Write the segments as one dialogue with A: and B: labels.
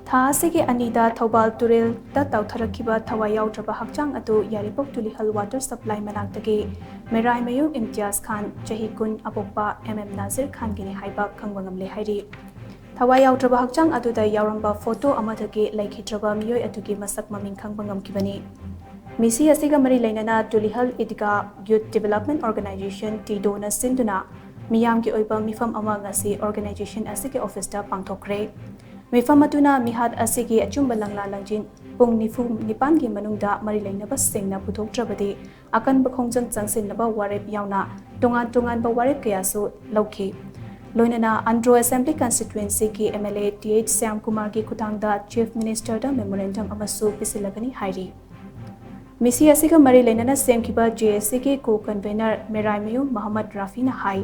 A: ꯊꯥ ꯑꯁꯤꯒꯤ ꯑꯅꯤꯗ ꯊꯧꯕꯥꯜ ꯇꯨꯔꯦꯜꯗ ꯇꯥꯎꯊꯔꯛꯈꯤꯕ ꯊꯋꯥꯏ ꯌꯥꯎꯗ꯭ꯔꯕ ꯍꯛꯆꯥꯡ ꯑꯗꯨ ꯌꯥꯏꯔꯤꯄꯣꯛ ꯇꯨꯂꯤꯍꯜ ꯋꯥꯇꯔ ꯁꯄ꯭ꯂꯥꯏ ꯃꯅꯥꯛꯇꯒꯤ ꯃꯦꯔꯥꯏꯃꯌꯨꯝ ꯏꯝꯇꯤꯌꯥꯁ ꯈꯥꯟ ꯆꯍꯤ 10 ꯑꯄꯣꯛꯄ ꯅꯥꯖꯤꯔ ꯈꯥꯟꯒꯤꯅꯤ ꯍꯥꯏꯕ ꯈꯪꯕ ꯉꯝꯂꯦ ꯍꯥꯏꯔꯤ꯫ ꯊꯋꯥꯏ ꯌꯥꯎꯗ꯭ꯔꯕ ꯍꯛꯆꯥꯡ ꯑꯗꯨꯗ ꯌꯥꯎꯔꯝꯕ ꯐꯣꯇꯣ ꯑꯃꯗꯒꯤ ꯂꯩꯈꯤꯗ꯭ꯔꯕ ꯃꯤꯑꯣꯏ ꯑꯗꯨꯒꯤ ꯃꯁꯛ ꯃꯃꯤꯡ ꯈꯪꯕ ꯉꯝꯈꯤꯕꯅꯤ꯫ ꯃꯤꯁꯤ ꯑꯁꯤꯒ ꯃꯔꯤ ꯂꯩꯅꯅ ꯇꯨꯂꯤꯍꯜ ꯏꯗꯤꯒꯥ ꯌꯨꯊ ꯗꯤꯚꯦꯂꯞꯃꯦꯟꯠ ꯑꯣꯔꯒꯅꯥꯏꯖꯦꯁꯟ ꯇꯤꯗꯣꯅ ꯁꯤꯟꯗꯨꯅ ꯃꯤꯌꯥꯝꯒꯤ ꯑꯣꯏꯕ ꯃꯤꯐꯝ ꯑꯃ ꯉꯁꯤ ꯑꯣꯔꯒꯅꯥꯏꯖꯦꯁꯟ ꯑꯁꯤꯒꯤ ꯑꯣꯐꯤꯁꯇ ꯄꯥꯡꯊꯣꯛꯈ꯭ꯔꯦ꯫ ꯃꯤꯐꯝ ꯑꯗꯨꯅ ꯃꯤꯍꯥꯠ ꯑꯁꯤꯒꯤ ꯑꯆꯨꯝꯕ ꯂꯪꯂꯥ ꯂꯪꯖꯤꯟ ꯄꯨꯡ 94ꯒꯤ ꯃꯅꯨꯡꯗ ꯃꯔꯤ ꯂꯩꯅꯕꯁꯤꯡꯅ ꯄꯨꯊꯣꯛꯇ꯭ꯔꯕꯗꯤ ꯑꯀꯟꯕ ꯈꯣꯡꯖꯪ ꯆꯪꯁꯤꯟꯅꯕ ꯋꯥꯔꯦꯞ ꯌꯥꯎꯅ ꯇꯣꯉꯥꯟ-ꯇꯣꯉꯥꯟꯕ ꯋꯥꯔꯦꯞ ꯀꯌꯥꯁꯨ ꯂꯧꯈꯤ꯫ ꯂꯣꯏꯅꯅ ꯑꯟꯗ꯭ꯔꯣ ꯑꯦꯁꯦꯝꯕ꯭ꯂꯤ ꯀꯟꯁꯇꯤꯇ꯭ꯌꯨꯑꯦꯟꯁꯤꯒꯤ MLA TH ꯁ꯭ꯌꯥꯝꯀꯨꯃꯥꯔꯒꯤ ꯈꯨꯠꯊꯥꯡꯗ ꯆꯤꯐ ꯃꯤꯅꯤꯁꯇꯔꯗ ꯃꯦꯃꯣꯔꯦꯟꯗꯝ ꯑꯃꯁꯨ ꯄꯤꯁꯤꯜꯂꯒꯅꯤ ꯍꯥꯏꯔꯤ꯫ ꯃꯤꯁꯤ ꯑꯁꯤꯒ ꯃꯔꯤ ꯂꯩꯅꯅ ꯁꯦꯝꯈꯤꯕ JSCꯒꯤ ꯀꯣ-ꯀꯟꯚꯦꯅꯔ ꯃꯦꯔꯥꯏꯃꯌꯨꯝ ꯃꯍꯃꯗ ꯔꯥꯐꯤꯅ ꯍꯥꯏ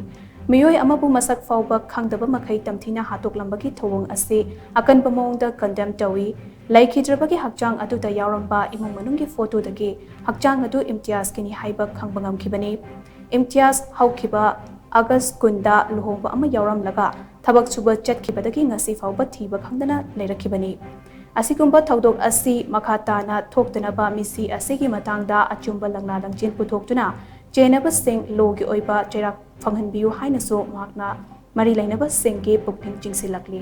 A: ꯃꯤꯑꯣꯏ ꯑꯃꯕꯨ ꯃꯁꯛ ꯐꯥꯎꯕ ꯈꯪꯗꯕ ꯃꯈꯩ ꯇꯝꯊꯤꯅ ꯍꯥꯠꯇꯣꯛꯂꯝꯕꯒꯤ ꯊꯧꯑꯣꯡ ꯑꯁꯤ ꯑꯀꯟꯕ ꯃꯑꯣꯡꯗ ꯀꯟꯗꯦꯝ ꯇꯧꯏ꯫ ꯂꯩꯈꯤꯗ꯭ꯔꯕꯒꯤ ꯍꯛꯆꯥꯡ ꯑꯗꯨꯗ ꯌꯥꯎꯔꯝꯕ ꯏꯃꯨꯡ ꯃꯅꯨꯡꯒꯤ ꯐꯣꯇꯣꯗꯒꯤ ꯍꯛꯆꯥꯡ ꯑꯗꯨ ꯏꯝꯇꯤꯌꯥꯁꯀꯤꯅꯤ ꯍꯥꯏꯕ ꯈꯪꯕ ꯉꯝꯈꯤꯕꯅꯤ꯫ ꯏꯝꯇꯤꯌꯥꯁ ꯍꯧꯈꯤꯕ ꯑꯒꯁꯠ 10ꯗ ꯂꯨꯍꯣꯡꯕ ꯑꯃ ꯌꯥꯎꯔꯝꯂꯒ ꯊꯕꯛ ꯁꯨꯕ ꯆꯠꯈꯤꯕꯗꯒꯤ ꯉꯁꯤ ꯐꯥꯎꯕ ꯊꯤꯕ ꯈꯪꯗꯅ ꯂꯩꯔꯛꯈꯤꯕꯅꯤ꯫ ꯑꯁꯤꯒꯨꯝꯕ ꯊꯧꯗꯣꯛ ꯑꯁꯤ ꯃꯈꯥ ꯇꯥꯅ ꯊꯣꯛꯇꯅꯕ ꯃꯤꯁꯤ ꯑꯁꯤꯒꯤ ꯃꯇꯥꯡꯗ ꯑꯆꯨꯝꯕ ꯂꯪꯂꯥ ꯂꯪꯖꯤꯟ ꯄꯨꯊꯣꯛꯇꯨꯅ ꯆꯦꯟꯅꯕꯁꯤꯡ ꯂꯣꯒꯤ ꯑꯣꯏꯕ ꯆꯩꯔꯥꯛ ꯐꯪꯍꯟꯕꯤꯌꯨ ꯍꯥꯏꯅꯁꯨ ꯃꯍꯥꯛꯅ ꯃꯔꯤ ꯂꯩꯅꯕꯁꯤꯡꯒꯤ ꯄꯨꯛꯅꯤꯡ ꯆꯤꯡꯁꯤꯜꯂꯛꯂꯤ꯫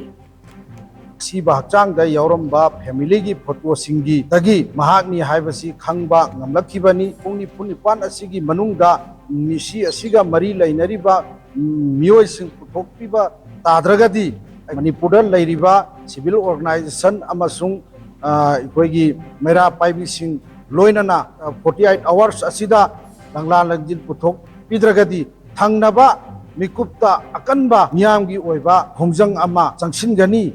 B: ꯁꯤꯕ ꯍꯛꯆꯥꯡꯗ ꯌꯥꯎꯔꯝꯕ ꯐꯦꯃꯤꯂꯤꯒꯤ ꯐꯣꯇꯣꯁꯤꯡꯒꯤ ꯃꯍꯥꯛꯅꯤ ꯍꯥꯏꯕꯁꯤ ꯈꯪꯕ ꯉꯝꯂꯛꯈꯤꯕꯅꯤ꯫ ꯄꯨꯡ 94 ꯑꯁꯤꯒꯤ ꯃꯅꯨꯡꯗ ꯃꯤꯁꯤ ꯑꯁꯤꯒ ꯃꯔꯤ ꯂꯩꯅꯔꯤꯕ ꯃꯤꯑꯣꯏꯁꯤꯡ ꯄꯨꯊꯣꯛꯄꯤꯕ ꯇꯥꯗ꯭ꯔꯒꯗꯤ ꯃꯅꯤꯄꯨꯔꯗ ꯂꯩꯔꯤꯕ ꯁꯤꯚꯤꯜ ꯑꯣꯔꯒꯅꯥꯏꯖꯦꯁꯟ ꯑꯃꯁꯨꯡ ꯑꯩꯈꯣꯏꯒꯤ ꯃꯩꯔꯥ ꯄꯥꯏꯕꯤꯁꯤꯡ ꯂꯣꯏꯅꯅ 48 ꯑꯋꯥꯔꯁ ꯑꯁꯤꯗ ꯂꯪꯂꯥ ꯂꯪꯖꯤꯟ ꯄꯨꯊꯣꯛꯄꯤꯗ꯭ꯔꯒꯗꯤ ꯊꯪꯅꯕ ꯃꯤꯀꯨꯞꯇ ꯑꯀꯟꯕ ꯃꯤꯌꯥꯝꯒꯤ ꯑꯣꯏꯕ ꯈꯣꯡꯖꯪ ꯑꯃ ꯆꯪꯁꯤꯟꯒꯅꯤ